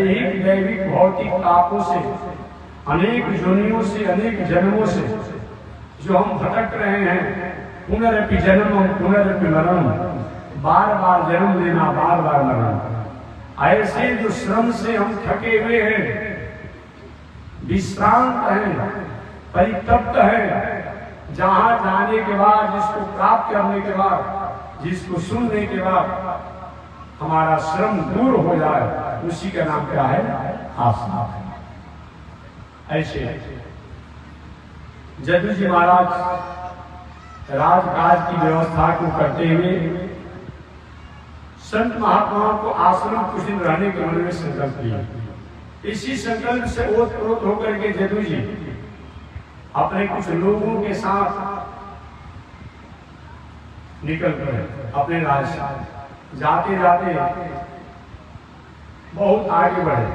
दैहिक दैविक भौतिक तापों से, अनेक योनियों से, अनेक जन्मों से जो हम भटक रहे हैं, पुनरपि जन्म पुनरपि मरण, बार बार जन्म लेना बार बार मरण, ऐसे जो श्रम से हम थके हुए हैं, विश्रांत हैं, परितप्त हैं, जहां जाने के बाद, जिसको प्राप्त करने के बाद, जिसको सुनने के बाद हमारा श्रम दूर हो जाए, उसी का नाम क्या है? आसना। ऐसे जदू जी महाराज राजकाज की व्यवस्था को करते हुए संत महात्माओं को आश्रम कुछ दिन रहने के मन में संकल्प लिया। इसी संकल्प से ओतप्रोत होकर के जदू जी अपने कुछ लोगों के साथ निकल पड़े अपने राज्य से। जाते जाते बहुत आगे बढ़े।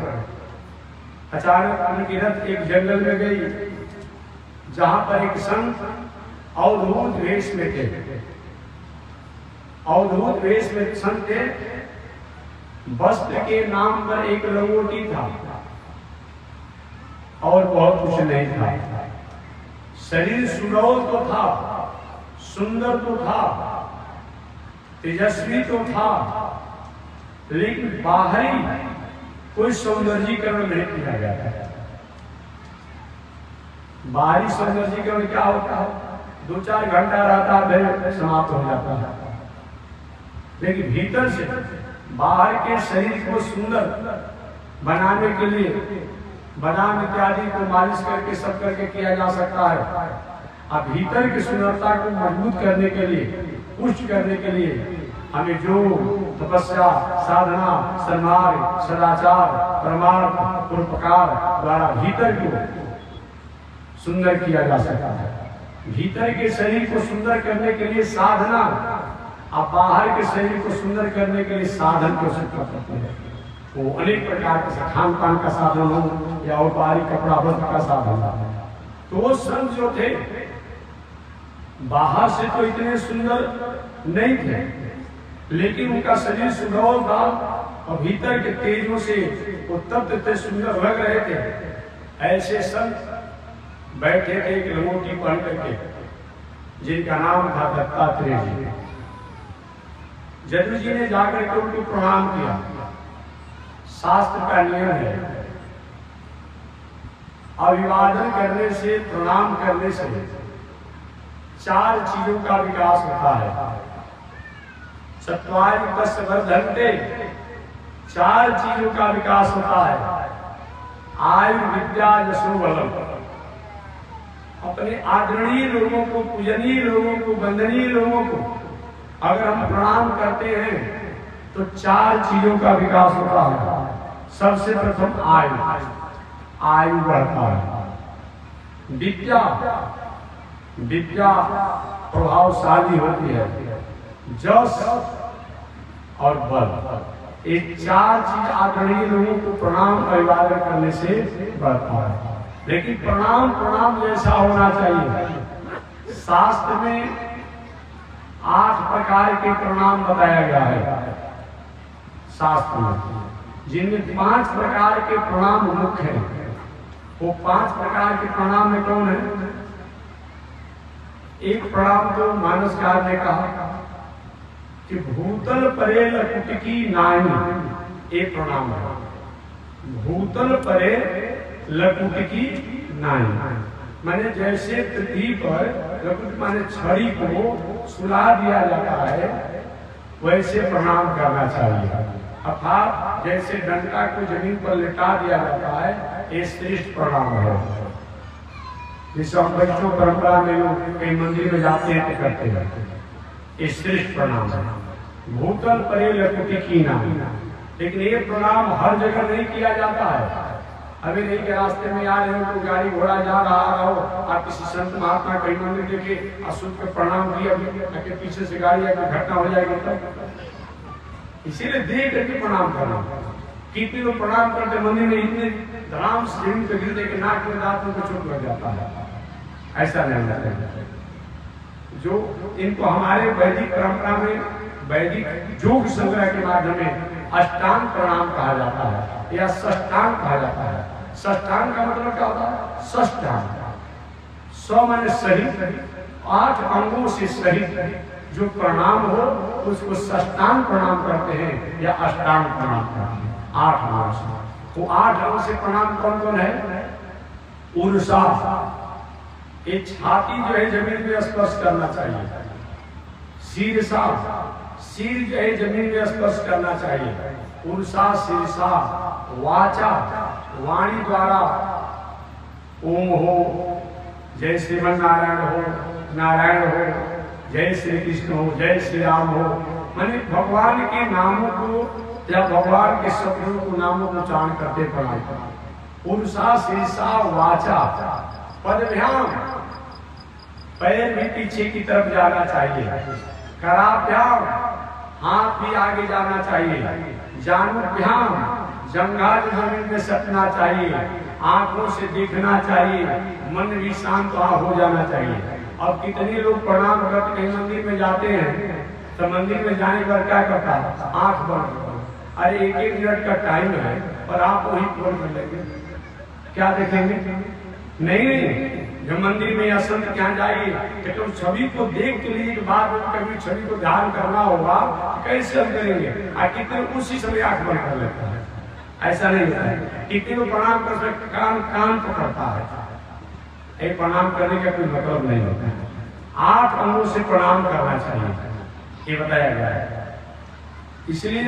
अचानक उनकी रथ एक जंगल में गई, जहां पर एक संत अवधूत वेश में थे। अवधूत वेश में संत थे। वस्त्र के नाम पर एक लंगोटी था और बहुत कुछ नहीं था। शरीर सुडौल तो था, सुंदर तो था, तेजस्वी तो था, लेकिन बाहरी कोई सौंदर्यीकरण नहीं किया गया था। बाहरी सौंदर्यीकरण क्या होता है? 2-4 घंटा रहता है, समाप्त हो जाता है। लेकिन भीतर से बाहर के शरीर को सुंदर बनाने के लिए बादाम इत्यादि को मालिश करके सब करके किया जा सकता है। अब भीतर की सुंदरता को मजबूत करने के लिए, पुष्ट करने के लिए हमें जो तपस्या, साधना, सन्मार्ग, सदाचार, परमार्थ, परोपकार द्वारा भीतर को सुंदर किया जा सकता है। भीतर के शरीर को सुंदर करने के लिए साधना, अब बाहर के शरीर को सुंदर करने के लिए साधन को स्वीकार करते हैं। वो अनेक प्रकार के खान पान का साधन हो या औपचारिक कपड़ा वस्त्र का साधन हो। तो वो संत जो थे बाहर से तो इतने सुंदर नहीं थे, लेकिन उनका शरीर सुडौल था और भीतर के तेजों से वो तप्त थे, सुंदर लग रहे थे। ऐसे संत बैठे थे एक लंगोटी पहन करके, जिनका नाम था दत्तात्रेय जी। जदू जी ने जाकर के उनको प्रणाम किया। शास्त्र का नियम है, अभिवादन करने से, प्रणाम करने से 4 चीजों का विकास होता है। चत्वारि तस्य वर्धन्ते, 4 चीजों का विकास होता है। आयु, विद्या, यशो, बलम। अपने आदरणीय लोगों को, पूजनीय लोगों को, वंदनीय लोगों को अगर हम प्रणाम करते हैं तो 4 चीजों का विकास होता है। सबसे प्रथम आयु, आयु बढ़ता है। विद्या, विद्या प्रभावशाली होती है। जस और बल, ये 4 चीज आदरणीय लोगों को प्रणाम अभिवादन करने से बढ़ता है। लेकिन प्रणाम जैसा होना चाहिए। शास्त्र में 8 प्रकार के प्रणाम बताया गया है शास्त्र में, जिनमें 5 प्रकार के प्रणाम मुख्य हैं। वो 5 प्रकार के प्रणाम में कौन है? एक प्रणाम तो मानसकार ने कहा कि भूतल परे लकुटकी नाई, एक प्रणाम है। भूतल परे लकुटकी नाई माने जैसे पृथ्वी पर लकुट माने छड़ी को सुला दिया जाता है, वैसे प्रणाम करना चाहिए। अर्थात जैसे डंडा को जमीन पर लिटा दिया जाता है, ये श्रेष्ठ प्रणाम है। जिसे हम बच्चों परंपरा में लोग कई मंदिर में जाते हैं तो करते हैं, ये श्रेष्ठ प्रणाम है। भूतल परे लकुटकी नाई। लेकिन ये प्रणाम हर जगह नहीं किया जाता है। अभी नहीं के रास्ते में आ रहे हो तो गाड़ी घोड़ा जा रहा हो, आप किसी संत महात्मा कहीं मंदिर देखे अशुद्ध को प्रणाम किया, के पीछे से गाड़ी आके घटना हो जाएगी तब। इसीलिए देख करके प्रणाम करना। कितने लोग प्रणाम करते मंदिर में, इतने धड़ाम से जमीन पे गिरते कि नाक में दांत में चोट लग जाता है। ऐसा नहीं होना चाहिए। जो इनको हमारे वैदिक परंपरा में वैदिक योग संग्रह के माध्यम में अष्टांग प्रणाम कहा जाता है। या षष्ठांग कहा जाता है। षष्ठांग का मतलब क्या होता है? षष्ठांग, सौ माने सही, 8 अंगों से सहित जो प्रणाम हो उसको षष्ठांग प्रणाम करते हैं या अष्टांग प्रणाम करते हैं। 8 अंगों से, वो 8 अंगों से प्रणाम कौन कौन है? उर्सा, ये छाती जो है जमीन में स्पर्श करना चाहिए। शीर्षा, सिर जो है जमीन में स्पर्श करना चाहिए। उर्सा शीर्षा, वाचा, वाणी द्वारा ओम हो, जय श्रीमन नारायण हो, नारायण हो, जय श्री कृष्ण हो, जय श्री राम हो, माने भगवान के नामों को या भगवान के शब्दों को नामों को उच्चारण करते प्रणाम करना। उर्सा शीर्षा वाचा, पदभ्याम, पैर भी पीछे की तरफ जाना चाहिए। कराभ्याम, हाथ भी आगे जाना चाहिए। जानुभ्याम, जंघा जमीन में सटना चाहिए। आंखों से देखना चाहिए, मन भी शांत हो जाना चाहिए। अब कितने लोग प्रणाम करते कहीं मंदिर में जाते हैं तो मंदिर में जाने पर क्या करता है? आंख बंद कर, अरे 1-1 मिनट का टाइम है और आप वही फोन कर लेंगे, क्या देखेंगे? नहीं, जब मंदिर में या संत के यहाँ जाइए तो छवि को देख के लिए बाद में कभी छवि को ध्यान करना होगा, कैसे हम करेंगे? कितने उसी समय आंख बंद कर लेता है, ऐसा नहीं होता है। कितने को प्रणाम कर सकते, कान पकड़ता है, ये प्रणाम करने का कोई मतलब नहीं होता है। 8 अंगों से प्रणाम करना चाहिए, ये बताया गया है। इसलिए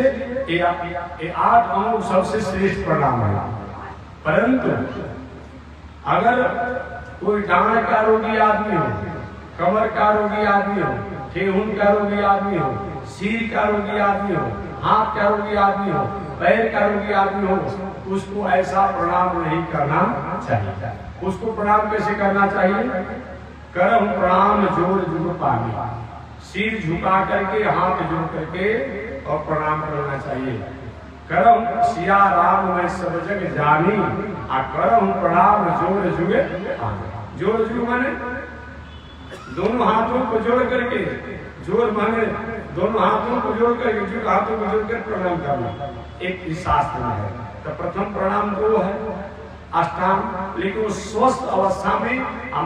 ये 8 अंग सबसे श्रेष्ठ प्रणाम है। परंतु अगर कोई डांड का रोगी आदमी हो, कमर का रोगी आदमी हो, ठेहुन का रोगी आदमी हो, सिर का रोगी आदमी हो, हाथ का रोगी आदमी हो, पैर का रोगी आदमी हो, उसको ऐसा प्रणाम नहीं करना चाहिए। उसको प्रणाम कैसे करना चाहिए? करम प्रणाम जोड़ जुड़ पानी, सिर झुका करके हाथ जोड़ करके और प्रणाम करना चाहिए। करम सिया राम मैं सब जग जानी, आ करम प्रणाम जोड़ जुगे पानी। जोड़ जुग माने दोनों हाथों को जोड़ करके, जोड़ माने दोनों हाथों को जोड़ करके, जुग हाथों को जोड़ कर प्रणाम करना एक शास्त्र में है। तो प्रथम प्रणाम 2 है, अष्टांग, लेकिन वो स्वस्थ अवस्था में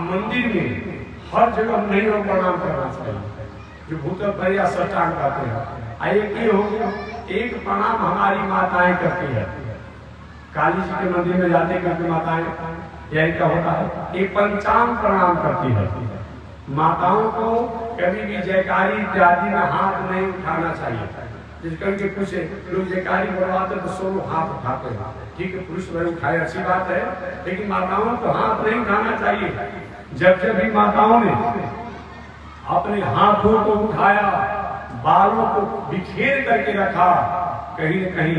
मंदिर में हर जगह नहीं हो प्रणाम करना चाहिए, जो भूतल पर या षष्ठांग कहते हैं। एक हो गया, एक प्रणाम हमारी माताएं करती है, काली जी के मंदिर में जाते करके माताएं, यही क्या होता है? एक पंचांग प्रणाम करती है। माताओं को कभी भी जयकारी इत्यादि में हाथ नहीं उठाना चाहिए। जिस करके कुछ लोग जयकारी बोलवाते तो 16 हाथ उठाते हैं, ठीक है, पुरुष वह उठाए अच्छी बात है, लेकिन माताओं को हाथ नहीं उठाना चाहिए। जब जब भी माताओं ने अपने हाथों को उठाया, बालों को बिखेर करके रखा, कहीं न कहीं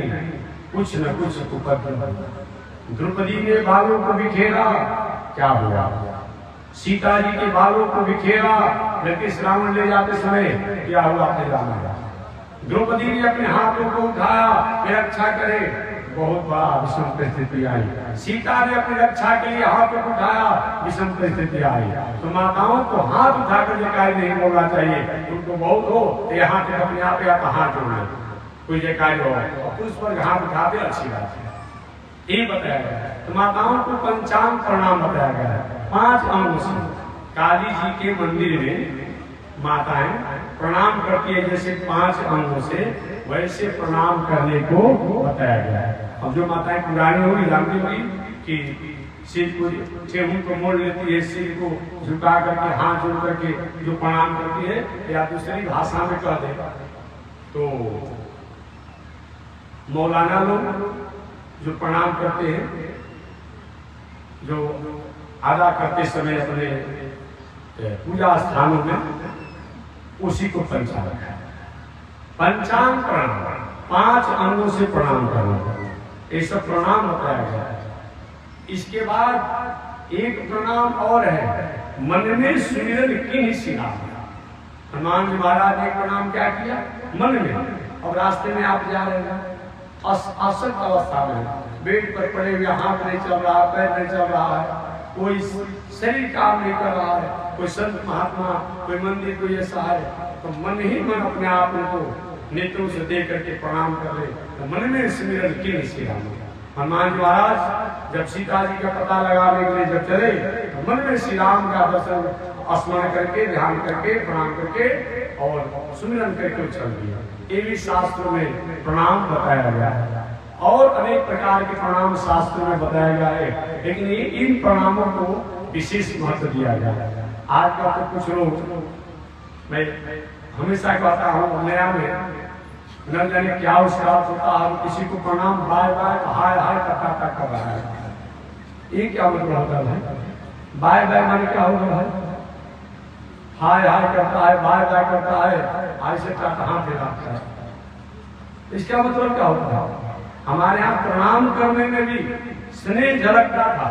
कुछ न कुछ उपद्रव। द्रौपदी ने बालों को बिखेरा, क्या हुआ? सीता जी के बालों को बिखेरा, ब्रिटिश रावण ले जाते समय क्या हुआ? द्रौपदी ने अपने हाथों को उठाया कि रक्षा करे, बहुत बड़ा विषम परिस्थिति आई। सीता ने अपनी रक्षा के लिए हाथों को उठाया, विषम परिस्थिति आई। तो माताओं को हाथ उठाकर जयकारी नहीं बोलना चाहिए। उनको बहुत हो तो हाथ अपने आप या हाथ जोड़ ले, कोई जयकारी हो, पुरुष पर हाथ उठाते अच्छी बात है, ये बताया गया है। तो माताओं को पंचांग प्रणाम बताया गया है। 5 अंगों से काली जी के मंदिर में माताएं प्रणाम करती है, जैसे 5 अंगों से वैसे प्रणाम करने को बताया गया है। अब जो माताएं पुरानी होगी, जानती होगी कि सिर को, ठेहुन को मोड़ लेती है, सिर को झुका करके हाथ जोड़ करके जो प्रणाम करती है, या दूसरी भाषा में कह दे तो मौलाना लोग जो प्रणाम करते हैं, जो अदा करते समय अपने पूजा स्थानों में, उसी को पंचांग है। पंचांग प्रणाम 5 अंगों से प्रणाम करना, ये सब प्रणाम बताया गया है। इसके बाद एक प्रणाम और है, मन में सुमिरन की सिला। हनुमान जी महाराज ने प्रणाम क्या किया? मन में। अब रास्ते में आप जा रहे हैं, असक्त अवस्था में, बेड पर पड़े हुए, हाथ नहीं चल रहा, पैर नहीं चल रहा है, कोई शरीर काम नहीं कर रहा है, कोई संत महात्मा, कोई मंदिर, कोई ऐसा है, तो मन ही मन अपने आप को नेत्रों से देख करके प्रणाम कर ले, तो मन में स्मरण की निश्चित हनुमान जी महाराज जब सीता जी का पता लगाने के लिए जब चले तो मन में श्री राम का दर्शन स्मरण करके, ध्यान करके, प्रणाम करके और सुमिरन करके चल दिया। ये भी शास्त्रों में प्रणाम बताया गया है और अनेक प्रकार के प्रणाम शास्त्रों में बताया गया है, लेकिन इन प्रणामों को विशेष महत्व दिया गया है। आज का तो कुछ लोग, मैं हमेशा कहता हूँ नया में न जाने क्या उसका होता है, किसी को प्रणाम बाय बाय हाय हाय करता कर रहा है। ये क्या मतलब होता है? बाय बाय माने क्या होगा भाई? हाय हाय करता है, बाय बाय करता है, ऐसे कहाँ फिराता है, इसका मतलब क्या होता है? हमारे यहाँ प्रणाम करने में भी स्नेह झलकता था,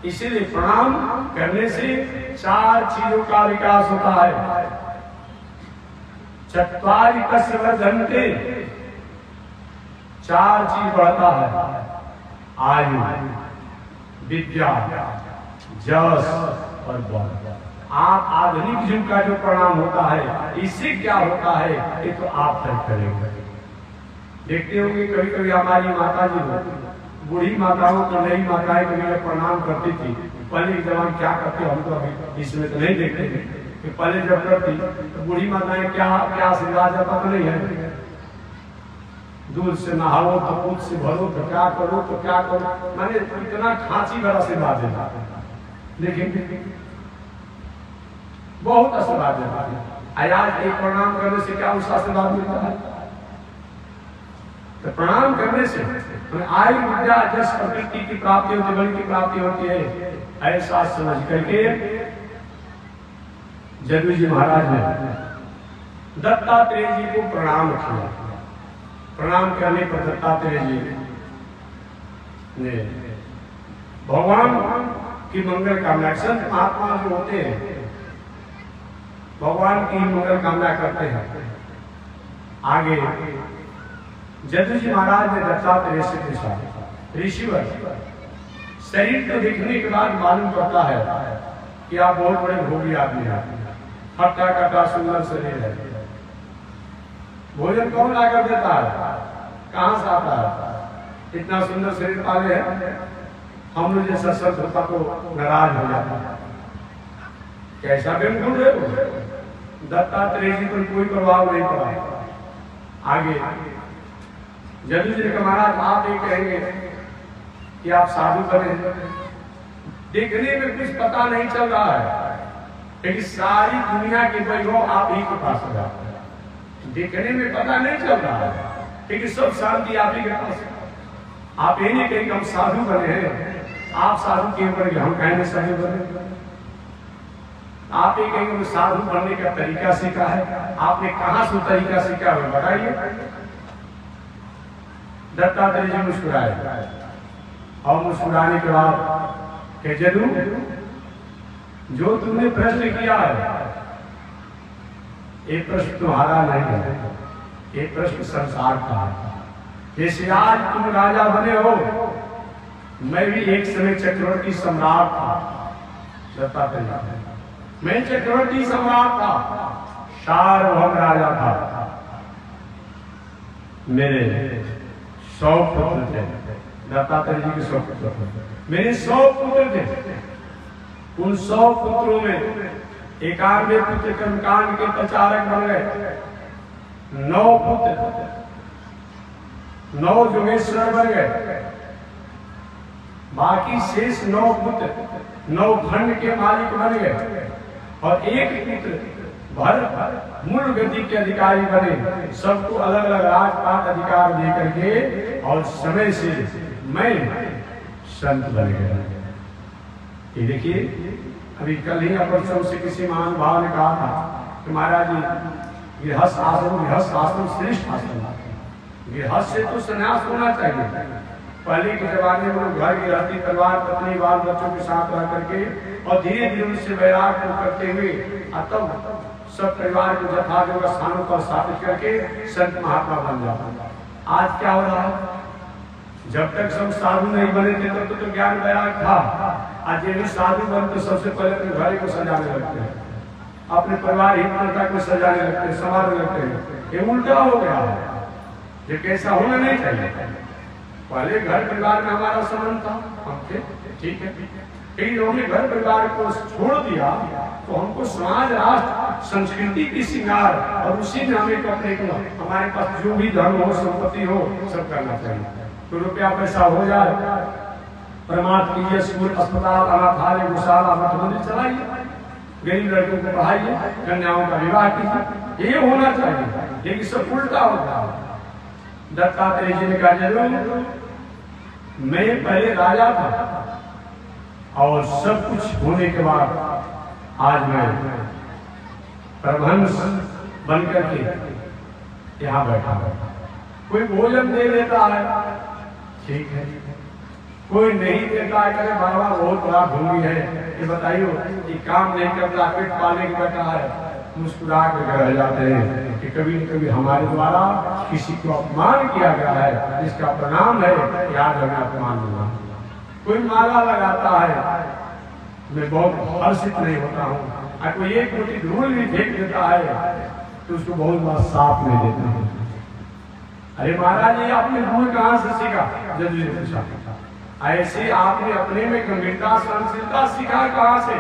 इसीलिए प्रणाम करने से 4 चीजों का विकास होता है। चत्वारि कस्य वर्धन्ते, 4 चीज बढ़ता है, आयु, विद्या, जस और बल। आप आधुनिक युग का जो प्रणाम होता है इससे क्या होता है ये तो आप तय करेंगे। देखते होंगे कभी कभी हमारी माता जी बूढ़ी माताओं को नई माताएं को प्रणाम करती थी। पहले के जमाने क्या करते हम तो अभी इसमें तो नहीं देखते कि पहले जब करती तो बूढ़ी माताएं क्या क्या आशीर्वाद जाता तो नहीं है, दूध से नहाओ तो दूध से भरो तो क्या करो तो क्या करो, माने इतना खांसी भरा आशीर्वाद देता, लेकिन बहुत आशीर्वाद देता है। आज एक प्रणाम करने से क्या उसका आशीर्वाद मिलता है? तो प्रणाम करने से आयु, विद्या, जस, प्रकृति की प्राप्ति होती, बल की प्राप्ति होती है। ऐसा समझ करके जदू जी महाराज ने दत्तात्रेय जी को प्रणाम किया। प्रणाम करने पर दत्तात्रेय जी ने भगवान की मंगल कामना, संत महात्मा जो होते हैं भगवान की मंगल कामना करते हैं। आगे जदू जी महाराज ने दत्तात्रेय से पूछा, ऋषिवर शरीर को देखने के बाद मालूम पड़ता है कि आप बहुत बड़े भोगी आदमी हैं, हट्टा कट्टा सुंदर शरीर है, भोजन कौन ला कर देता है, कहाँ से आता है, इतना सुंदर शरीर पाले हैं, हम लोग जैसा संत होता तो नाराज हो जाता है, कैसा बिल्कुल है। दत्तात्रेय जी पर कोई प्रभाव नहीं पड़ा। आगे जदू जी ने महाराज आप ये कहेंगे कि आप साधु बने, देखने में कुछ पता नहीं चल रहा है, लेकिन सारी दुनिया के वैभव आप ही के पास है, देखने में पता नहीं चल रहा है, लेकिन सब शांति आप ही के पास है। आप ये नहीं कहेंगे हम साधु बने हैं, आप साधु क्यों बने, हम कहेंगे साधु बने। आप ये कहेंगे साधु बनने का तरीका सीखा है, आपने कहां से तरीका सीखा है बताइए। दत्तात्रेय जी मुस्कुराए और मुस्कुराने के बाद कि जदू जो तुमने प्रश्न किया है ये प्रश्न तुम्हारा नहीं है, ये प्रश्न संसार का है। जैसे आज तुम राजा बने हो, मैं भी एक समय चक्रवर्ती सम्राट था। दत्तात्रेय मैं चक्रवर्ती सम्राट था, सार्वभौम राजा था, मेरे 100 पुत्र थे। दत्तात्रेय जी के 100 पुत्र थे, मेरे 100 पुत्र थे। उन 100 पुत्रों में 91 पुत्र कर्मकांड के प्रचारक बन गए, 9 पुत्र 9 जोगेश्वर बन गए, बाकी शेष 9 पुत्र 9 खंड के मालिक बन गए और एक पुत्र भरत मूल गति के अधिकारी बने। सबको अलग अलग राजपाट अधिकार दे करके और समय से मैं संत बन गया। ये देखिए अभी कल ही अपरसों से किसी महानुभाव ने कहा था कि महाराज जी गृहस्थ आश्रम श्रेष्ठ आश्रम, गृहस्थ से तो संन्यास होना चाहिए। पहले के जमाने में लोग घर की रहती परिवार पत्नी बाल बच्चों के साथ रह करके और धीरे धीरे उससे वैराग को करते हुए तब सब परिवार को यथायोग्य स्थानों पर स्थापित करके संत महात्मा बन जाता। आज क्या हो रहा है, जब तक सब साधु नहीं बने थे तब तो ज्ञान वैराग था। आज ये भी साधु बन तो सबसे पहले अपने घर को सजाने लगते हैं, अपने परिवार हितता को सजाने लगते हैं, संभालने लगते हैं। ये उल्टा हो गया है, ये कैसा होना नहीं चाहिए। पहले घर परिवार में हमारा संबंध था, हम थे, ठीक है। इन लोगों ने घर परिवार को छोड़ दिया तो हमको समाज, राष्ट्र, संस्कृति की श्रृंगार और उसी में हमें अपने को हमारे पास जो भी धन हो, संपत्ति हो, सब करना चाहिए। तो रुपया पैसा हो जाए, परमार्थ कीजिए, स्कूल, अस्पताल, अनाथालय, गौशाला, मठ मंदिर चलाइए, गरीब लड़कों को पढ़ाइए, कन्याओं का विवाह कीजिए, ये होना चाहिए। लेकिन सब उल्टा होता है। दत्तात्रेय जी ने कहा, जरूर मैं पहले राजा था और सब कुछ होने के बाद आज मैं प्रबंध बनकर के यहाँ बैठा हूँ। कोई भोजन दे देता है, ठीक है, कोई नहीं देता है, करे बाबा बहुत बड़ा भूमि है, ये बताइए कि काम नहीं करता, पेट पाले के बैठा है, मुस्कुरा कर रह जाते हैं कि कभी न कभी हमारे द्वारा किसी को अपमान किया गया है, इसका प्रणाम है, याद हमें अपमान हुआ। कोई माला लगाता है, मैं बहुत हर्षित नहीं होता हूँ, कोई एक रोटी धूल भी फेंक देता है तो उसको बहुत बड़ा साफ नहीं देता है। अरे महाराज ये आपने धूल कहाँ से सीखा? जल्दी ने पूछा। ऐसे आपने अपने में गंभीरता, सहनशीलता सीखा कहाँ से?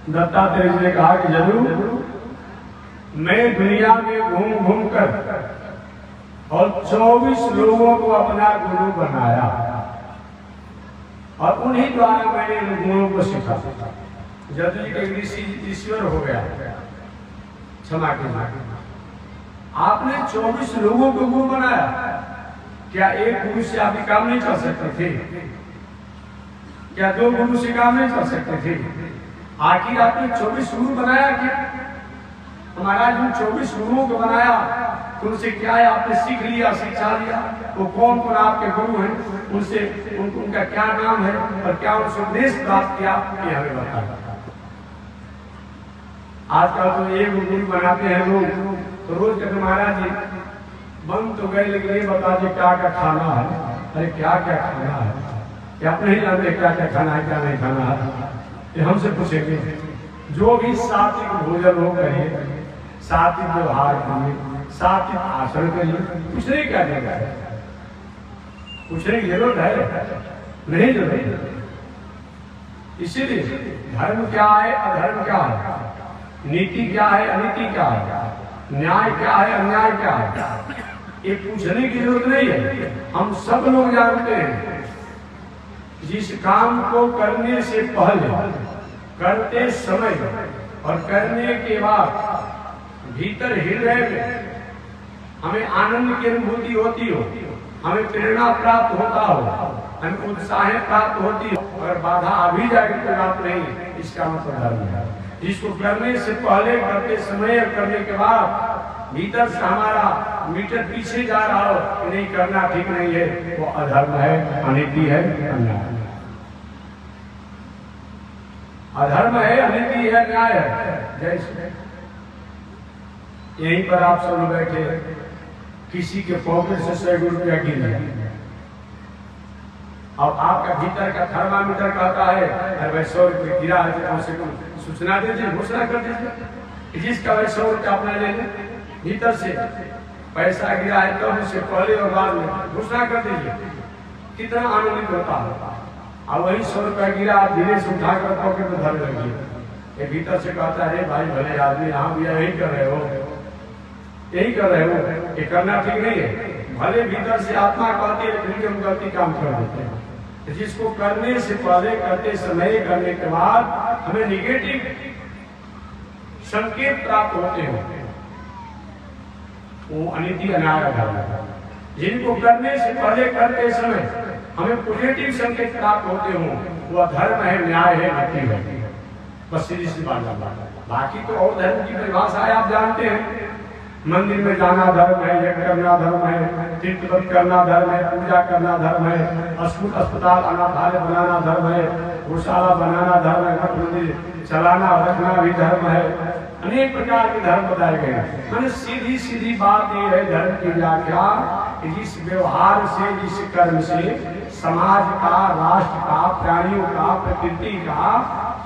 दत्तात्रेय जी ने कहा कि जरूर मैं दुनिया में घूम घूम कर और 24 लोगों को अपना गुरु बनाया और उन्हीं द्वारा मैंने इन गुणों को सीखा। जदू जी के ऋषि ईश्वर हो गया, क्षमा कीजिए। आपने 24 लोगों को गुरु बनाया, क्या एक गुरु से आप काम नहीं कर सकते थे? क्या 2 गुरु से काम नहीं कर सकते थे? आखिर आपने 24 गुरु बनाया क्या? हमारा जो 24 गुरुओं को बनाया उनसे क्या है? आपने सीख लिया, शिक्षा लिया, वो कौन कौन आपके गुरु हैं, उनसे उनका क्या नाम है और क्या उनसे उपदेश प्राप्त किया, ये हमें बताया। आजकल तो एक गुरु बनाते हैं लोग, तो रोज कहते महाराज जी बन तो गए, लेकिन ये बता दे क्या क्या खाना है। अरे क्या क्या खाना है? क्या अपने ही जानते क्या क्या खाना है, क्या नहीं खाना है? ये हमसे पूछेंगे। जो भी सात्विक भोजन हो करिए, सात्विक व्यवहार करिए, सात्विक आचरण करिए, कुछ नहीं कहने का है, पूछने की जरूरत है नहीं? जरूरत। इसीलिए धर्म क्या है, अधर्म क्या है, नीति क्या है, अनीति क्या है, न्याय क्या है, अन्याय क्या है, ये पूछने की जरूरत नहीं है। हम सब लोग जानते हैं जिस काम को करने से पहले, करते समय और करने के बाद भीतर हृदय में हमें आनंद की अनुभूति होती हो, हमें प्रेरणा प्राप्त होता हो, हमें उत्साह प्राप्त होती हो, अगर बाधा आ भी जाएगी तो बात नहीं, इसका मतलब धर्म है। जिसको करने से पहले, करते समय और करने के बाद भीतर से हमारा मीटर पीछे जा रहा हो कि नहीं करना ठीक नहीं है, वो अधर्म है, अनीति है, अन्याय है। अधर्म है, अनीति है, न्याय है। जैसे यहीं पर आप सब बैठे, किसी के पॉकेट से 100 रुपया गिर गया, अब आपका भीतर का थर्मामीटर कहता है अरे भाई 100 रुपये गिरा है, कम से कम सूचना दीजिए, घोषणा कर दीजिए जिसका भाई 100 रुपया अपना ले ले। भीतर से पैसा गिरा है तो उससे पहले और बाद में घोषणा कर दीजिए, कितना आनंदित होता है। अब वही 100 रुपया गिरा, आप धीरे से उठाकर पॉकेट में धर लगिए, भीतर से कहता है भाई भले आदमी, यहाँ भी यही कर रहे हो, यही कर रहे हो, ये करना ठीक नहीं है। भले भीतर से आत्मा कहती है लेकिन हम गलती काम कर देते हैं। जिसको करने से पहले, करते समय, करने के बाद हमें निगेटिव संकेत प्राप्त होते हैं, वो अनीति अनाय अधर्म है। जिनको करने से पहले, करते समय हमें पॉजिटिव संकेत प्राप्त होते हो, वो धर्म है, न्याय है, नीति है। बस सीधी सी बात है। बाकी तो और धर्म की परिभाषा आप जानते हैं, मंदिर में जाना धर्म है, यज्ञ करना धर्म है, तीर्थव्रत करना धर्म है, पूजा करना धर्म है, स्कूल, अस्पताल, अनाथालय बनाना धर्म है, गौशाला बनाना धर्म है, मठ मंदिर चलाना रखना भी धर्म है। अनेक प्रकार के धर्म बताए गए हैं। मैंने सीधी सीधी बात ये है धर्म की व्याख्या, जिस व्यवहार से, जिस कर्म से समाज का, राष्ट्र का, प्राणियों का, प्रकृति का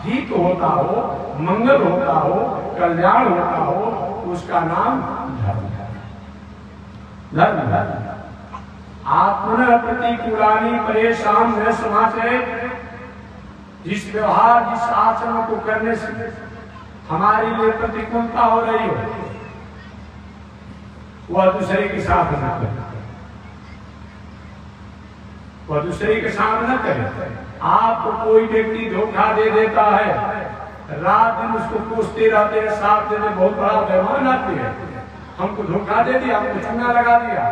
हित होता हो, मंगल होता हो, कल्याण होता हो, उसका नाम धर्म है। धर्म आत्मन प्रतिकूलानि परेशान न समाचरे। जिस व्यवहार जिस आचरण को करने से हमारे लिए प्रतिकूलता हो रही हो वह दूसरे के साथ न करे, वह दूसरे के साथ न करे। आपको कोई व्यक्ति धोखा दे देता है, रात दिन उसको पूछते रहते हैं, साथ देने बहुत बड़ा बेईमान आती है, हमको धोखा दे दिया, हमको चूना लगा दिया।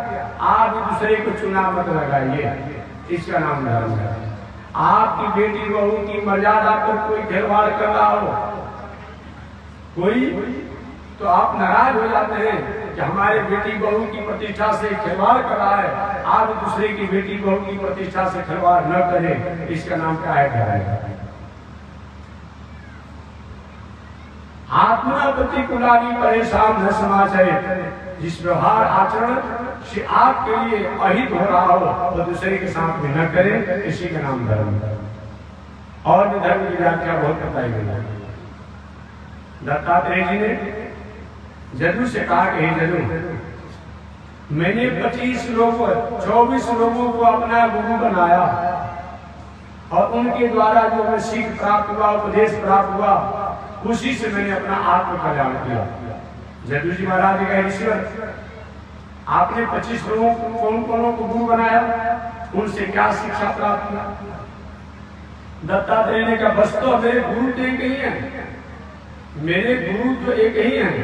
आप दूसरे को चूना मत लगाइए, इसका नाम धर्म है। आपकी बेटी बहू की मर्यादा पर कोई खिलवाड़ कर रहा हो कोई, तो आप नाराज हो जाते हैं कि हमारे बेटी बहू की प्रतिष्ठा से खिलवाड़ कर रहा है। आप दूसरे की बेटी बहू की प्रतिष्ठा से खिलवाड़ न करें, इसका नाम क्या है? धर्म। आत्मा प्रतिकूलानि परेशान न समाचरे। जिस व्यवहार आचरण से आपके लिए अहित हो रहा हो तो दूसरे के साथ में न करें, इसी का नाम धर्म। और भी धर्म की व्याख्या बहुत बताई गई। दत्तात्रेय जी ने जदू से कहा कि जदू, मैंने 24 लोगों को अपना गुरु बनाया और उनके द्वारा जो मैं सीख प्राप्त हुआ, उपदेश प्राप्त हुआ, उसी से मैंने अपना आत्म कल्याण किया। जदू जी महाराज का ईश्वर, आपने 25 लोगों को कौन को गुरु बनाया, उनसे क्या शिक्षा प्राप्त किया? दत्तात्रेय ने कहा, बस तो मेरे गुरु तो एक ही हैं, मेरे गुरु तो एक ही हैं,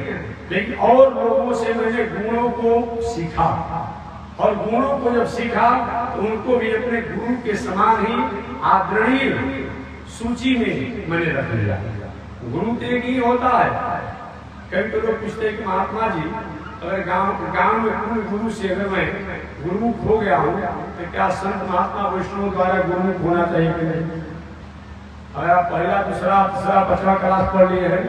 लेकिन और लोगों से मैंने गुणों को सीखा, और गुणों को जब सीखा तो उनको भी अपने गुरु के समान ही आदरणीय सूची में मैंने रख लिया। गुरु तो एक ही होता है। कभी तो लोग पूछते हैं कि महात्मा जी, अगर गांव में पूर्ण गुरु से अगर मैं गुरु खो गया हूँ तो क्या संत महात्मा वैष्णव द्वारा गुरु होना चाहिए कि नहीं? अगर आप पहला दूसरा तीसरा 5वां क्लास पढ़ लिए हैं,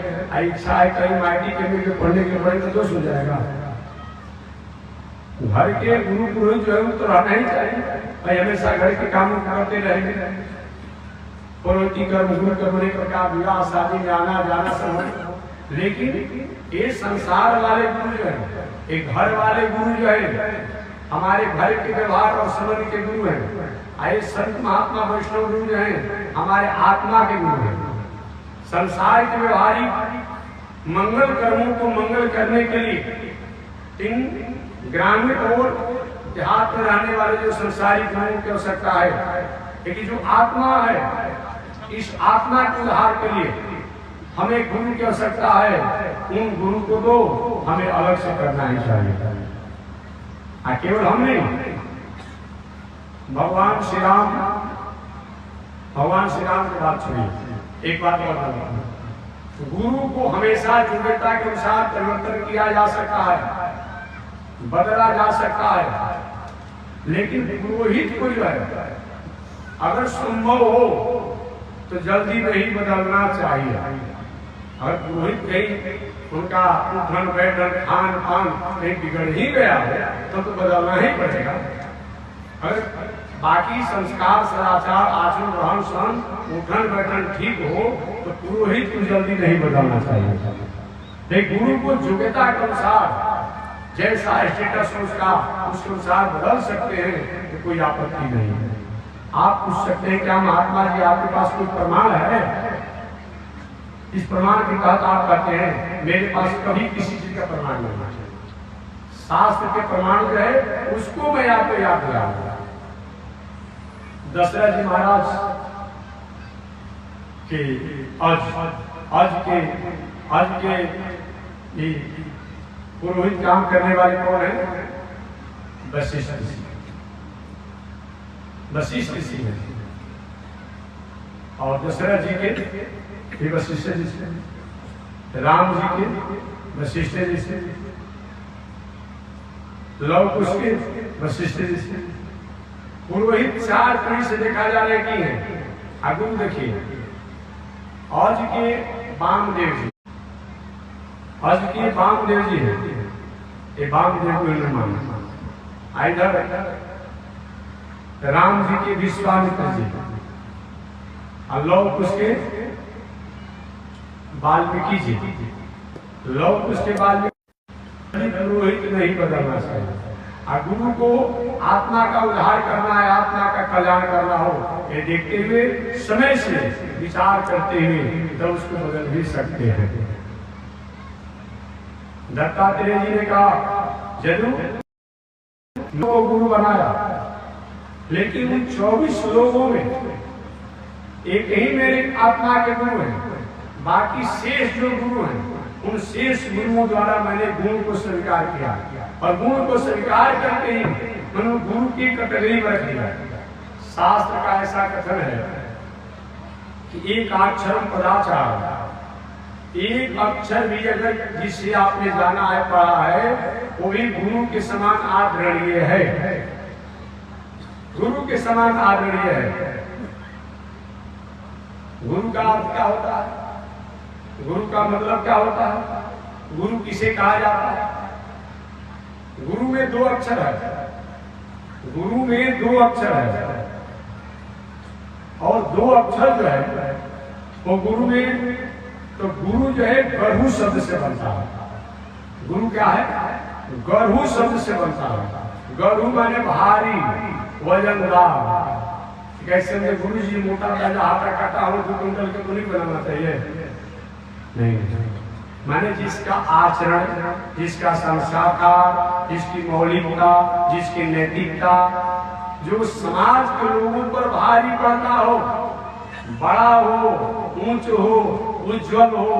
इच्छा है कहीं आईटी के पढ़ने के पढ़े तो दोष हो जाएगा। घर के गुरु पुरोहित जो है तो रहना ही चाहिए भाई, हमेशा घर के काम करते रहेंगे। पुरोहिती कर्म गुरु कर्म का विवाह शादी में आना जाना सब, लेकिन ये संसार वाले गुरु जो है, एक घर वाले गुरु जो है, हमारे घर के व्यवहार और समझ के गुरु हैं। आए संत महात्मा वैष्णव गुरु जो हैं, हमारे आत्मा के गुरु हैं। संसार के व्यवहारिक मंगल कर्मों को मंगल करने के लिए इन ग्रामीण और देहात में रहने वाले जो संसारिक गुरुओं की आवश्यकता है, लेकिन जो आत्मा है, इस आत्मा के उद्धार के लिए हमें गुरु की आवश्यकता है। उन गुरु को तो हमें अलग से करना ही चाहिए। केवल हम नहीं, भगवान श्री राम की बात सुनिए। एक बात और, गुरु को हमेशा योग्यता के अनुसार परिवर्तन किया जा सकता है, बदला जा सकता है, लेकिन पुरोहित को जो है अगर संभव हो तो जल्दी नहीं बदलना चाहिए। अगर पुरोहित कहीं उनका उठन बैठन खान पान कहीं बिगड़ ही गया है तो बदलना ही पड़ेगा। अगर बाकी संस्कार सदाचार आचरण रहन सहन उठन बैठन ठीक हो तो पुरोहित को जल्दी नहीं बदलना चाहिए। लेकिन गुरु को योग्यता के अनुसार जैसा स्टेटस उसका उसके अनुसार बदल सकते हैं तो कोई आपत्ति नहीं है। आप पूछ सकते हैं क्या महात्मा जी आपके पास कोई प्रमाण है? इस प्रमाण के तहत आप कहते हैं मेरे पास कभी किसी चीज का प्रमाण नहीं है। शास्त्र के प्रमाण जो है उसको मैं आपको याद दिलाऊंगा। दशरथ जी महाराज के आज के पुरोहित काम करने वाले कौन है? वशिष्ठ ऋषि है। और दशरथ जी के वशिष्ठ ऋषि, राम जी के वशिष्ठ ऋषि, लव कुश के वशिष्ठ ऋषि। पुरोहित 4 पीढ़ी से देखा जा रहा है कि है। आगुन देखिए, आज के वामदेव जी, आज के वामदेव जी है, ये वामदेव को निर्माण। इधर राम जी के विश्वामित्र जी, और लव कुश के वाल्मीकि जी। लव कुश के वाल्मीकि पुरोहित नहीं बदलना चाहिए। गुरु को आत्मा का उद्धार करना है, आत्मा का कल्याण करना हो, ये देखते हुए समय से विचार करते हुए तो उसको बदल भी सकते हैं। दत्तात्रेय जी ने कहा जरूर लोगों गुरु बनाया, लेकिन उन 24 लोगों में एक ही मेरे आत्मा के गुरु हैं, बाकी शेष जो गुरु हैं उन शेष गुरुओं द्वारा मैंने गुण को स्वीकार किया और गुण को स्वीकार करके ही मैंने गुरु की कैटेगरी में रख दिया। शास्त्र का ऐसा कथन है कि एक अक्षरम पदाचार, एक अक्षर भी अगर जिसे आपने जाना है, पढ़ा है, वो भी गुरु के समान आदरणीय है, गुरु के समान आदरणीय है। गुरु का अर्थ क्या होता है? गुरु का मतलब क्या होता है? गुरु किसे कहा जाता है? गुरु में 2 अक्षर है, गुरु में 2 अक्षर है और 2 अक्षर जो है वो गुरु में, तो गुरु जो है गरहु शब्द से बनता है। गुरु क्या है? गरहु शब्द से बनता है। गरहु माने भारी, वजनदार। कैसे में गुरु जी मोटा ताजा हाथ काटा हो 2 कुंटल के तो नहीं बनाना चाहिए, नहीं। माने जिसका आचरण, जिसका संस्कार, जिसकी मौलिकता, जिसकी नैतिकता जो समाज के लोगों पर भारी पड़ता हो, बड़ा हो, ऊंच हो, उज्जवल हो,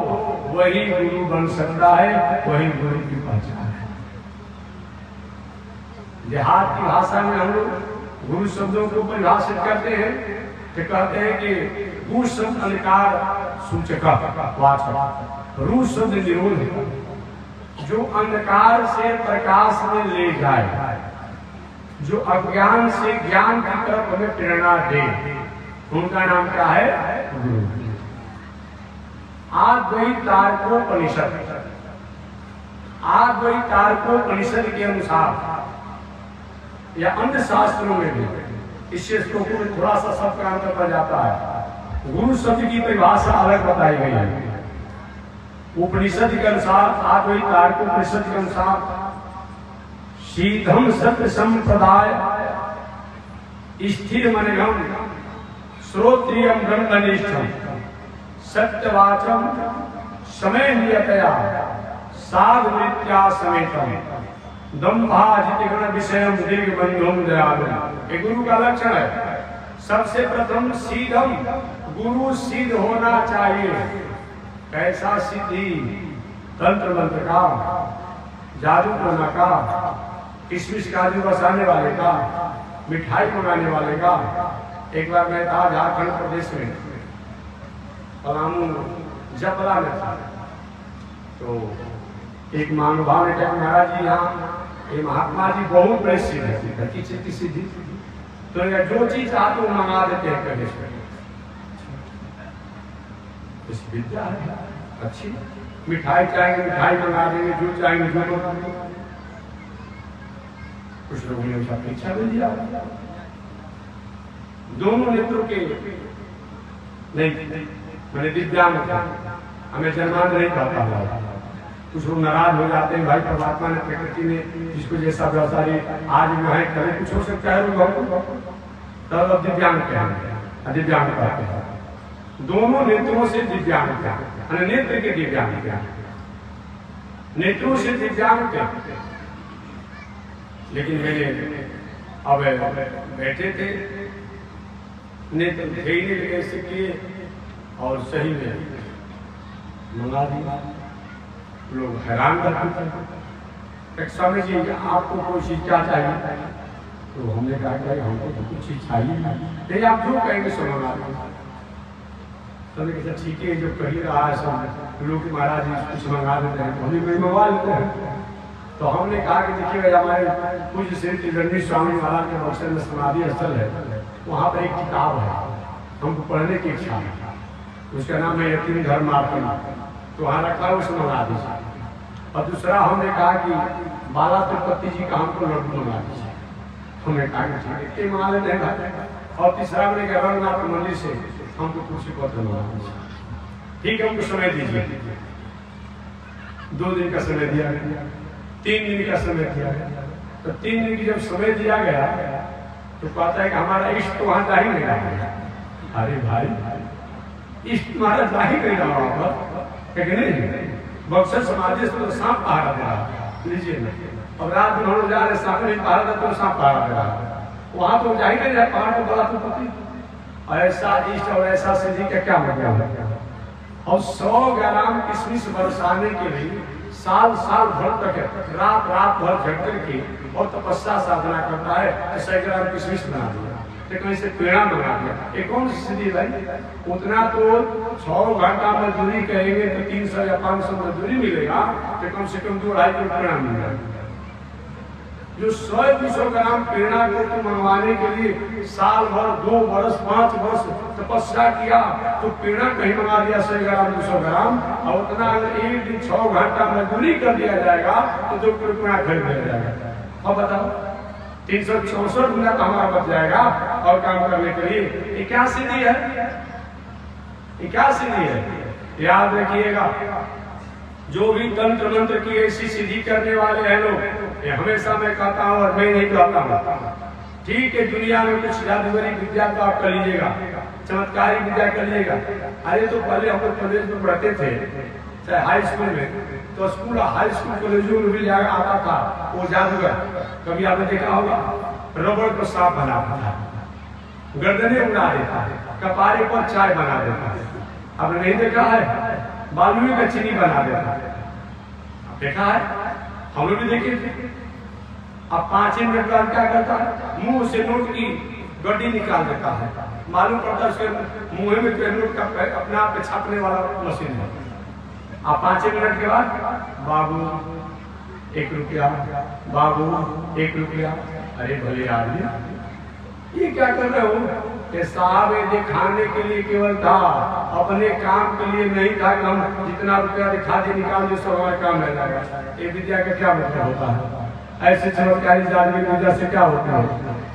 वही गुरु बन सकता है, वही गुरु की पहचान है। देहात की भाषा में हम लोग गुरु शब्दों को परिभाषित करते हैं तो कहते हैं कि गु शब्द अंधकार सूचक वाचक, रू शब्द निरोध, जो अंधकार से प्रकाश में ले जाए, जो अज्ञान से ज्ञान की तरफ हमें प्रेरणा दे, उनका नाम क्या है? गुरु। आद्वैतार्कोपनिषद के अनुसार या अन्य शास्त्रों में भी इस श्लोकों में थोड़ा सा शब्द का अंतर पड़ जाता है। गुरु शब्द की परिभाषा अलग बताई गई है। उपनिषद के अनुसार, आद्वैतार्कोपनिषद के अनुसार, सीधम सत्य संप्रदाय स्थिर मनगम श्रोत्रियम ब्रह्मनिष्ठम सत्यवाचम समय नियतया साध मित्या समेतम दम्भाजितगण विषयम दीर्घ बंधुम दयालु। ये गुरु का लक्षण है। सबसे प्रथम सीधम, गुरु सिद्ध होना चाहिए। कैसा सिद्धि? तंत्र मंत्र का, जादू टोना का, किशमिश काजू बसाने वाले का, मिठाई मंगाने वाले का। एक बार मैं था झारखंड प्रदेश में, पलामू जपला में था, तो एक महानुभाव ने कहा महाराज जी यहाँ ये महात्मा जी बहुत बड़े सिद्ध है, की सिद्धि, तो जो चीज चाहते हो मंगा देते हैं कहे। इस विद्या है अच्छी, मिठाई चाहेंगे मिठाई मंगा देंगे, दूध चाहेंगे दूध मंगा देंगे। कुछ लोगों ने उसका परीक्षा दे दिया, दोनों नेत्रों के नहीं, मैंने दिव्यांग हमें जन्मांध नहीं कहता। कुछ लोग नाराज हो जाते हैं, भाई परमात्मा ने प्रकृति ने जिसको जैसा व्यवसायी आज में है करे, कुछ हो सकता है तब अब दिव्यांग कहेंगे, दिव्यांग कहते हैं। दोनों नेत्रों से दिव्यांग क्या, नेत्र के दिव्यांग क्या, नेत्रों से दिव्यांग क्या। लेकिन मैंने अब बैठे थे, नेत्र देखने कैसे किए और सही में मंगा दिया। लोग हैरान करते, स्वामी जी आपको कोई चीज क्या चाहिए? तो हमने कहा कि हमको तो कुछ चीज चाहिए नहीं, आप जो कहेंगे सो मंगा देंगे। तो हमने कहा ठीक है, जो कह रहा है सब लोग महाराज जी कुछ मंगा देते हैं, तो हमें कोई मंगवा लेते हैं। तो हमने कहा कि देखिए हमारे पूज्य श्री त्रिवेणी स्वामी महाराज के बक्सर में समाधि स्थल है, वहाँ पर एक किताब है, हमको पढ़ने की इच्छा है, उसका नाम है यतीम धर्मार्पण, तो वहाँ रखा है, उसे मंगा दीजिए। और दूसरा हमने कहा कि बाला तिरुपति जी का हमको लड्डू मंगा दीजिए। हमने कहा कि ठीक है मंगा लेते हैं। और तीसरा हमने कहा रंगनाथ मंदिर से हमको कुर्सी पत्र मंगा दीजिए। ठीक है, हमको समय दीजिए। 2 दिन का समय दिया गया, 3 दिन का समय दिया गया, तो 3 दिन की जब समय दिया गया तो कहता है कि हमारा इष्ट तो वहां जा ही नहीं रहा। अरे भाई इष्ट तुम्हारा जा ही नहीं रहा वापस, है कि नहीं? बक्सर समाधि से तो सांप पहाड़ा दे रहा, लीजिए ना। अब रात में हम लोग जा रहे सांप नहीं पहाड़ा था तो सांप पहाड़ा दे रहा, वहां तो जा ही नहीं रहा, पहाड़ को बड़ा तो पति। ऐसा इष्ट और ऐसा सिद्धि का क्या मतलब है? और 100 ग्राम किशमिश बरसाने के लिए साल भर तक रात भर झट करके और तपस्या साधना करता है। 100 ग्राम किशमिश बना दिया, तो कहीं से पेड़ा बना दिया, ये कौन सी सिद्धि भाई? उतना तो 100 घंटा मजदूरी करेंगे तो 300 या 500 मजदूरी मिलेगा, तो कम से कम 2-2.5 किलो पेड़ा मिल जाएगा। जो 100-200 ग्राम पेड़ा को तो मंगवाने के लिए साल भर 2 वर्ष 5 वर्ष तपस्या किया, तो पेड़ा कहीं मंगा दिया 100 ग्राम 200 ग्राम, और उतना अगर एक दिन 6 घंटा मजदूरी कर दिया जाएगा तो 2 किलो पेड़ा खरीद लिया जाएगा। अब बताओ 364 मिनट हमारा बच जाएगा और काम करने के लिए। ये क्या सिद्धि है? ये क्या सिद्धि है? याद रखिएगा, जो भी तंत्र मंत्र की ऐसी सिद्धि करने वाले हैं लोग, ये हमेशा मैं कहता हूँ और मैं नहीं कहता हूँ, ठीक है दुनिया में कुछ जादूगरी विद्या तो आप कर लीजिएगा, चमत्कारी विद्या कर लीजिएगा। अरे तो पहले हम लोग कॉलेज में पढ़ते थे, चाहे हाई स्कूल में, तो स्कूल हाई स्कूल कॉलेजों में भी जाकर आता था वो जादूगर। कभी आपने देखा होगा, रबड़ को सांप बनाता था, गर्दने उड़ा देता है, कपारे पर चाय बना देता है। आपने नहीं देखा है? बालुई का चीनी बना देता है, देखा है? हम लोग भी देखे थे। अब 5 मिनट बाद क्या करता है? मुंह से नोट की गड्डी निकाल देता है, मालूम पड़ता है उसके मुंह में तो नोट का अपने आप पे छापने वाला मशीन है। अब 5 मिनट के बाद बाबू 1 रुपया, बाबू 1 रुपया। अरे भले आदमी ये क्या कर रहे हो? ये साहब ये दिखाने के लिए केवल था, अपने काम के लिए नहीं था कि हम जितना रुपया दिखा दे निकाल दे सब हमारा काम रह जाएगा। ये विद्या का क्या मतलब होता है? ऐसे चमत्कारी जादुई विद्या से क्या होता है?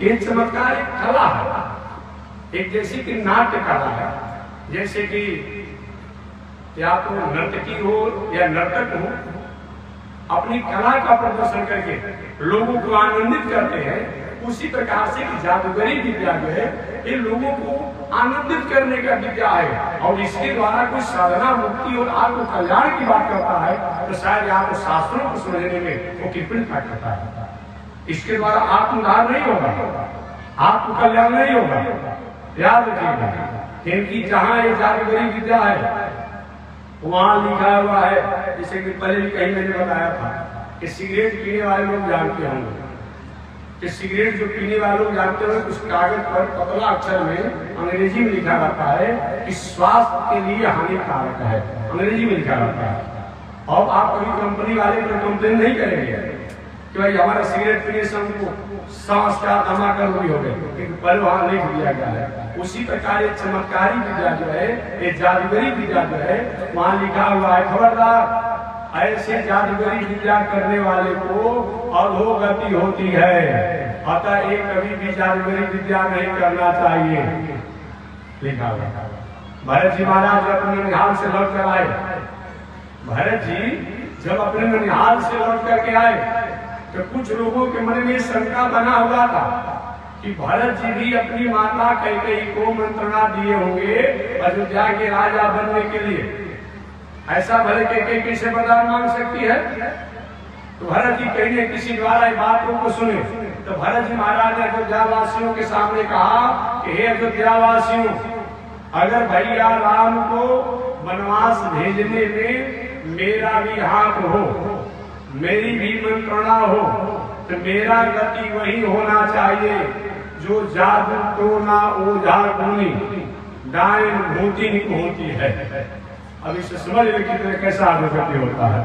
ये चमत्कार एक कला है, एक जैसे कि नाट्य कला है। जैसे कि या तो नर्तकी हो या नर्तक हो, अपनी कला का प्रदर्शन करके लोगों को आनंदित करते हैं। उसी प्रकार से जादूगरी विद्या जो है ये लोगों को आनंदित करने का विद्या है, और इसके द्वारा कोई साधना मुक्ति और आत्म कल्याण की बात करता है तो शायद आपको शास्त्रों को समझने में वो कृपणता करता है। इसके द्वारा आत्मोद्धार नहीं होगा, आत्म कल्याण नहीं होगा। याद रखिएगा, क्योंकि जहाँ ये जादूगरी विद्या है वहां लिखा हुआ है, जैसे कि पहले भी कहीं मैंने बताया था कि सिगरेट पीने वाले लोग जानते होंगे कि सिगरेट जो पीने वाले लोग जानते हैं, उस कागज पर पतला अक्षर में अंग्रेजी में लिखा रहता है कि स्वास्थ्य के लिए हानिकारक है, अंग्रेजी में लिखा रहता है। और आप कभी कंपनी वाले को कंप्लेन नहीं करेंगे कि भाई हमारा सिगरेट पीने से हमको सांस का धमाका भी हो गए, क्योंकि पहले वहां लिख दिया गया है। उसी प्रकार ये चमत्कारी विद्या जो है, ये जादूगरी विद्या जो है, वहां लिखा हुआ है खबरदार ऐसे जादूगरी विद्या करने वाले को अधोगति होती है, अतः एक कभी भी जादूगरी विद्या नहीं करना चाहिए। लिखा हुआ। भरत जी महाराज जब अपने ननिहाल से लौट कर आए, भरत जी जब अपने ननिहाल से लौट करके आए तो कुछ लोगों के मन में शंका बना हुआ था कि भरत जी भी अपनी माता कैकेयी को मंत्रणा दिए होंगे अयोध्या के राजा बनने के लिए। ऐसा भले कैकेयी कैसे वरदान मांग सकती है? तो भरत जी कहने किसी द्वारा बातों को सुने तो भरत जी महाराज ने अयोध्या वासियों के सामने कहा कि हे अयोध्या वासियों, अगर भैया राम को वनवास भेजने में मेरा भी हाथ हो, मेरी भी मंत्रणा हो, तो मेरा गति वही होना चाहिए जो जादू टोना ओझा गुनी डायन भूतिन को होती है। अब इसे समझ लीजिए कैसा अधोगति होता है,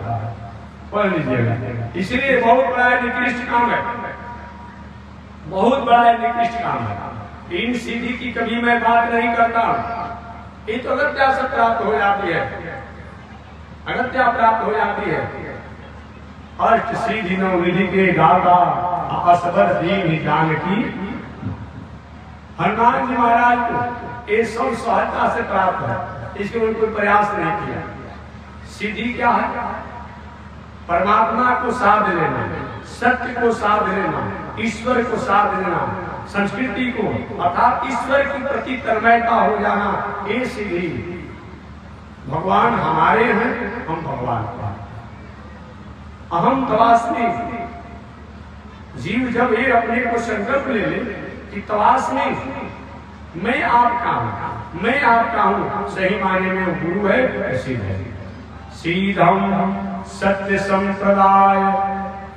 पढ़ लीजिएगा। इसलिए बहुत बड़ा निकृष्ट काम है, बहुत बड़ा निकृष्ट काम है। इन सीधी की कभी मैं बात नहीं करता, ये तो अगत्या से प्राप्त हो जाती है, अगत्या प्राप्त हो जाती है। अष्ट सीधी नवनिधि के दाता असबर दीन जानकी, हनुमान जी महाराज को ये सब सहजता से प्राप्त है, इसके लिए कोई प्रयास नहीं किया। सीधी क्या है? परमात्मा को साध लेना, सत्य को साध लेना, ईश्वर को साध लेना, संस्कृति को अर्थात ईश्वर के प्रति तन्मयता हो जाना, ये सीधी भगवान हमारे हैं, हम भगवान का। अहम तवास्मि, जीव जब ये अपने को संकल्प ले ले कि तवास्मि, मैं आपका हूं, मैं आपका हूं, सही माने में गुरु है, सिद्ध है। सीधम सत्य संप्रदाय,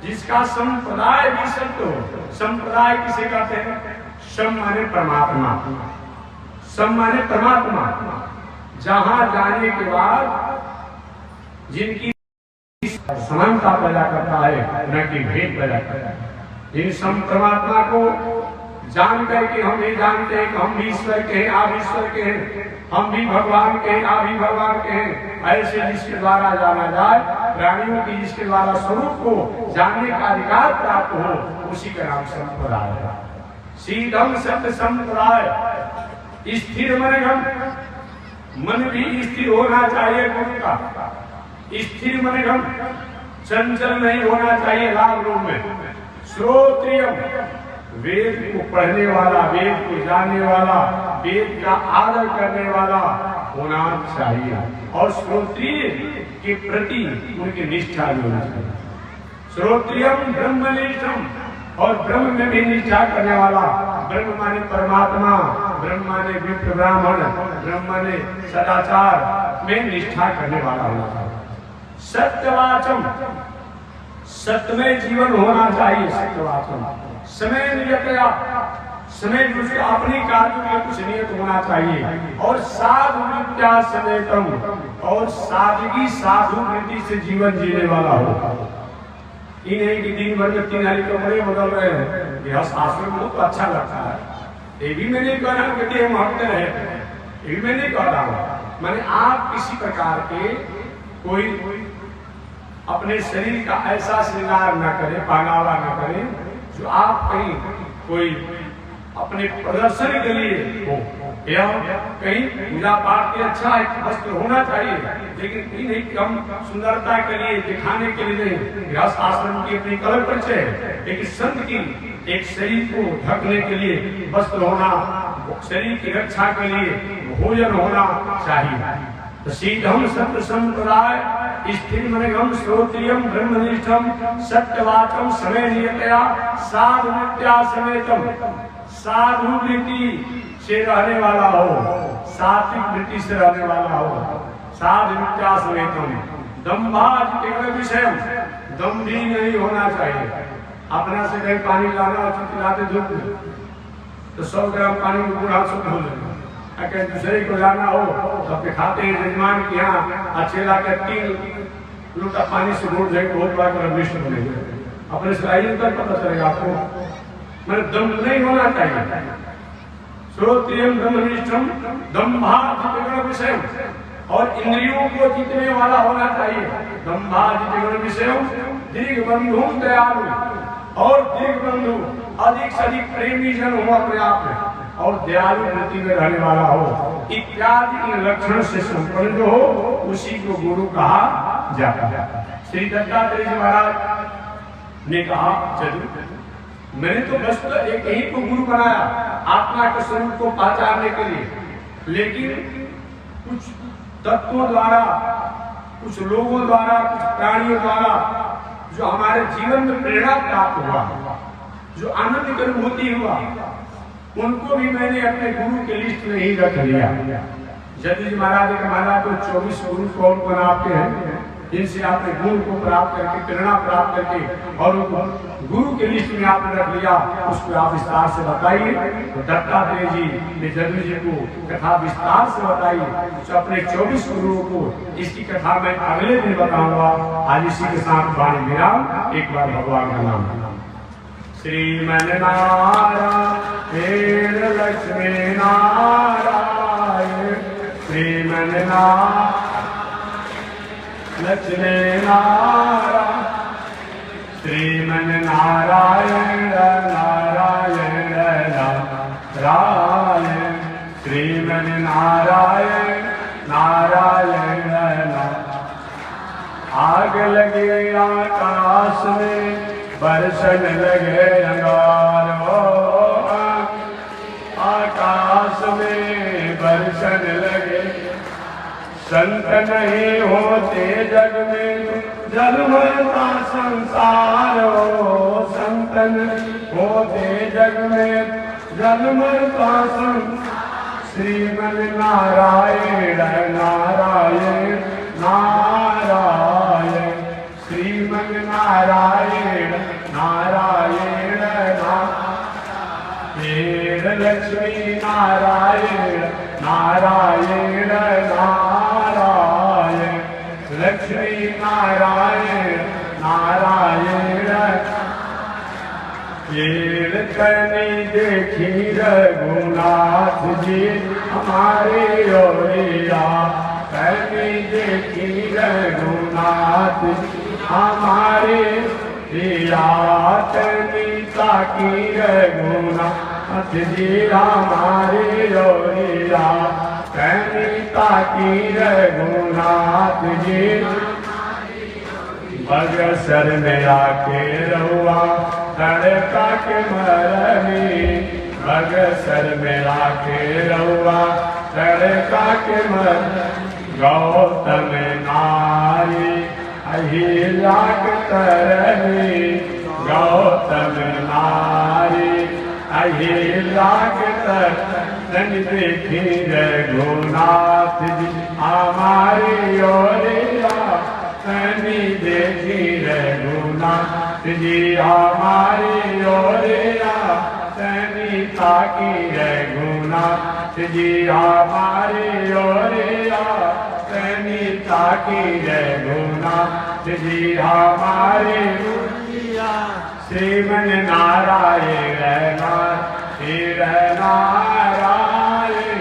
जिसका संप्रदाय भी सत्य हो। संप्रदाय किसे कहते हैं? सम माने परमात्मा, सम माने परमात्मा, जहां जाने के बाद जिनकी समानता पैदा करता है, न कि भेद पैदा करता है। इन सम परमात्मा को जान करके हम ये जानते हैं कि हम भी ईश्वर के हैं, आप ईश्वर के हैं, हम भी भगवान के हैं, आप भी भगवान के हैं। ऐसे जिसके द्वारा जाना जाए, प्राणियों की जिसके द्वारा स्वरूप को जानने का अधिकार प्राप्त हो, उसी का नाम संप्रदाय है। सीधम सत्य संप्रदाय, स्थिर मनगम, मन भी स्थिर होना चाहिए गुरु का। स्थिर मनगम, चंचल नहीं होना चाहिए लाभ रूप में। श्रोत्रियम, वेद को पढ़ने वाला, वेद को जानने वाला, वेद का आदर करने वाला होना चाहिए। और श्रोत्रिय के प्रति उनकी निष्ठा भी होनी चाहिए। श्रोत्रियम ब्रह्मनिष्ठम, और ब्रह्म में भी निष्ठा करने वाला। ब्रह्म माने परमात्मा, ब्रह्म माने विप्र ब्राह्मण, ब्रह्म माने सदाचार में निष्ठा करने वाला होना चाहिए। सत्यवाचम, सत्यमय जीवन होना चाहिए। सत्यवाचम, समय नियतया, समय दूसरे अपनी कार्यों में कुछ नियत होना चाहिए। और साधु विद्या समेतम, और सादगी साधु वृत्ति से जीवन जीने वाला हो। इन्हें कि दिन भर में 3 हाली कपड़े बदल रहे हैं, यह शास्त्र में तो अच्छा लगता है। ये भी मैं नहीं कह रहा हूँ कि हम हटते रहे, ये भी मैं नहीं कह रहा हूँ। मैंने आप किसी प्रकार के कोई अपने शरीर का ऐसा श्रृंगार न करे, पहनावा न करे जो आप कहीं कोई अपने प्रदर्शन के लिए हो, या कहीं पूजा पाठ के अच्छा एक वस्त्र होना चाहिए, लेकिन ये नहीं कि हम सुंदरता के लिए, दिखाने के लिए नहीं। गृहस्थ आश्रम की अपनी कलर परिचय है, लेकिन संत की एक शरीर को ढकने के लिए वस्त्र होना, शरीर की रक्षा के लिए भोजन होना चाहिए। तो सीधम सत्य संप्रदाय, स्थिर मनगम, श्रोत्रियम ब्रह्मनिष्ठम, सत्यवाचम, समय नियतया, साधु विद्या समेतम, साधु वृत्ति से रहने वाला हो, सात्विक वृत्ति से रहने वाला हो, साधु विद्या समेतम, दम्भाज केवल विषय, दम्भी नहीं होना चाहिए। अपना से कहीं पानी लाना चिल्लाते धूप में तो 100 ग्राम पानी में पूरा शुद्ध हो जाएगा। अगर दूसरे को लाना हो तो दिखाते हैं जजमान के यहाँ अच्छे ला कर 3 लोटा पानी से घोट जाएंगे, बहुत बड़ा मिश्र बनेगा। अपने से तक पता चलेगा आपको। मतलब दम नहीं होना चाहिए। श्रोत्रियम ब्रह्मनिष्ठम, दम्भा विषय, और इंद्रियों को जीतने वाला होना चाहिए। दम्भा विषय, दीर्घ बंधु दयालु, और दीर्घ बंधु अधिक से अधिक प्रेमी जन हो अपने आप में, और दयालु वृत्ति में रहने वाला हो, इत्यादि इन लक्षण से संपन्न जो हो उसी को गुरु कहा जाता है। श्री दत्तात्रेय जी महाराज ने कहा, चलो मैंने तो बस एक ही को गुरु बनाया आत्मा के स्वरूप को पहचानने के लिए, लेकिन कुछ तत्वों द्वारा, कुछ लोगों द्वारा, कुछ प्राणियों द्वारा जो हमारे जीवन में प्रेरणा प्राप्त हुआ, जो आनंद की अनुभूति हुआ, उनको भी मैंने अपने गुरु के लिस्ट में ही रख लिया। जदयू जी महाराज के महाराज तो 24 गुरु कौन बनाते हैं, जिनसे आपने गुरु को प्राप्त करके, प्रेरणा प्राप्त करके, और गुरु के लिस्ट में आपने रख लिया, उसको आप विस्तार से बताइए। तो दत्तात्रेय जी ने जदयू जी को कथा विस्तार से बताई, तो अपने 24 गुरुओं को इसकी कथा मैं अगले दिन बताऊंगा। आज इसी के साथ वाणी विराम। एक बार भगवान का नाम श्रीमन नारायण लक्ष्मी नारायण, श्रीमन लक्ष्मी नारायण, श्रीमन नारायण नारायण नारायण, श्रीमन नारायण नारायण। आग लगे आकाश में बरसन लगे अंगार हो, आकाश में बरसन लगे। संत नहीं होते जग में जन्मता संसार हो, संत नहीं होते जग में जन्मता संसार। श्रीमन नारायण नारायण नारायण, श्रीमन नारायण नारायण नारायण, लक्ष्मी नारायण नारायण नारायण, लक्ष्मी नारायण नारायण। ये कनी देखी रघुनाथ जी हमारे ओरिया, कनी देखी रघुनाथ जी हमारे रिया, कनी ताकी रघुनाथ जी हमारे ओरिया, कनी ताकी रघुनाथ जी। बगसर में आके रहुआ तड़का के मरनी, बगसर में आके रहुआ तड़का के मर। गौतम नारी अहिल्या के तरनी, गौतम नारी अहिल्या के तरनी, देखी रघुनाथ जी हमारी ओरिया, तनी देखी रघुनाथ जी हमारी ओरिया, तनी ताकी रघुनाथ जी हमारी ओरिया, तनी ताकी रघुनाथ जी हमारी ओरिया। श्रीमन नारायण नारायण नारायण,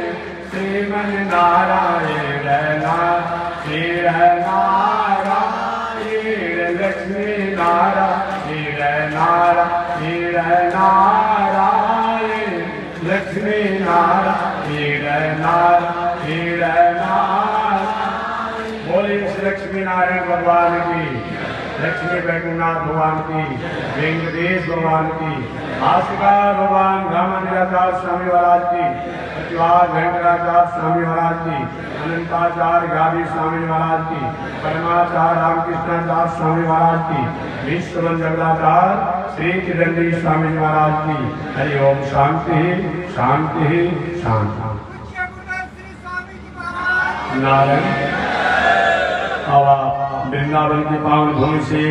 श्रीमन नारायण नारायण नारायण, लक्ष्मी नारायण नारायण नारायण, लक्ष्मी नारायण नारायण नारायण। बोले श्री लक्ष्मी नारायण भगवान की, लक्ष्मी बैकुंठनाथ भगवान की, वेंकटेश भगवान की, भास्कर भगवान रामानुजाचार्य स्वामी महाराज की, प्रतिभाग वेंकटाचार्य स्वामी महाराज की, अनंताचार्य गावी स्वामी महाराज की, परमाचार्य रामकृष्णाचार्य स्वामी महाराज की, विश्ववन जगदाचार्य श्री किरंदी स्वामी महाराज की। हरि ओम। शांति शांति शांति। नारायण। वृंदावन की पावन भूमि से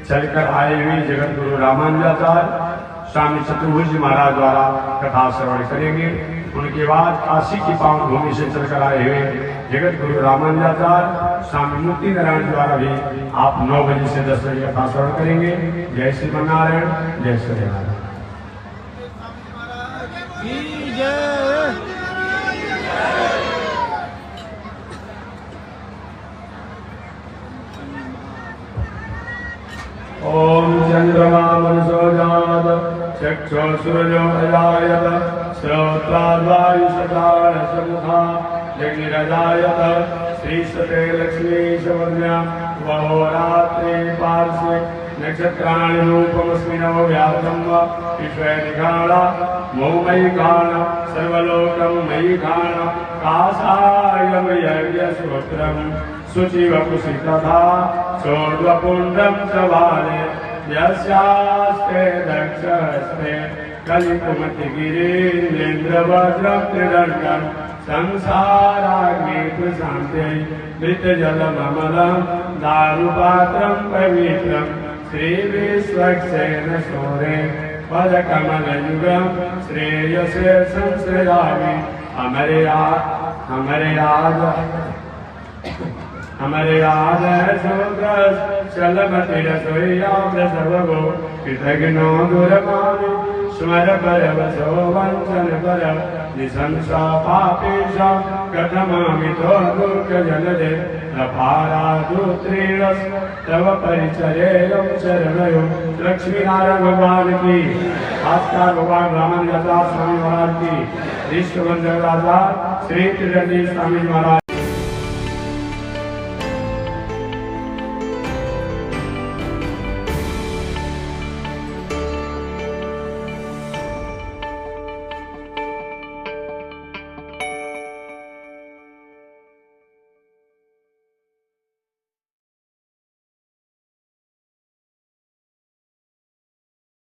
चलकर आए हुए जगत गुरु रामानुजाचार्य स्वामी चतुर्भुज महाराज द्वारा कथा श्रवण करेंगे। उनके बाद काशी की पावन भूमि से चलकर आए हुए जगत गुरु रामानुजाचार्य स्वामी मूर्ति नारायण द्वारा भी आप 9 बजे से 10 बजे कथा श्रवण करेंगे। जय श्री नारायण, जय श्री नारायण। ओम चंद्रमा मनसो जात चक्षु सूर्यो अजायत श्रोत्राद्वायुषकार समुखा जग्निरजायत श्रीसते लक्ष्मी शवन्या वहोरात्रि पार्श्वे नक्षत्राणि रूपमस्मिनो व्याप्तं वा विश्वैकाला मोमयि काण सर्वलोकं मयि काण कासायं यज्ञश्रोत्रं शुचिवपुषि तथा सोर्ध्वपुण्ड्रं च बाले यस्यास्ते दक्षस्ते कलितमतिगिरीन्द्रवज्रं त्रिदण्डं संसाराग्निप्रशान्ते मृतजलममलं दारुपात्रं पवित्रं श्रीविश्वक्सेन शौरे पदकमलयुगं श्रेयसे संश्रयामि। हमारे राज चलमति रसोईयाभो कृतघ्नो दुरमामि स्मर परवशो वंचन पर निशंसा पापेश कथमामितो दुःख जलदे लपारादुत्रीणस तव परिचरेयं शरणयो। लक्ष्मी नारायण भगवान की, भास्कर भगवान रामानुजाचार्य स्वामी महाराज की, विश्ववंदन राजा श्री किरंदी स्वामी महाराज।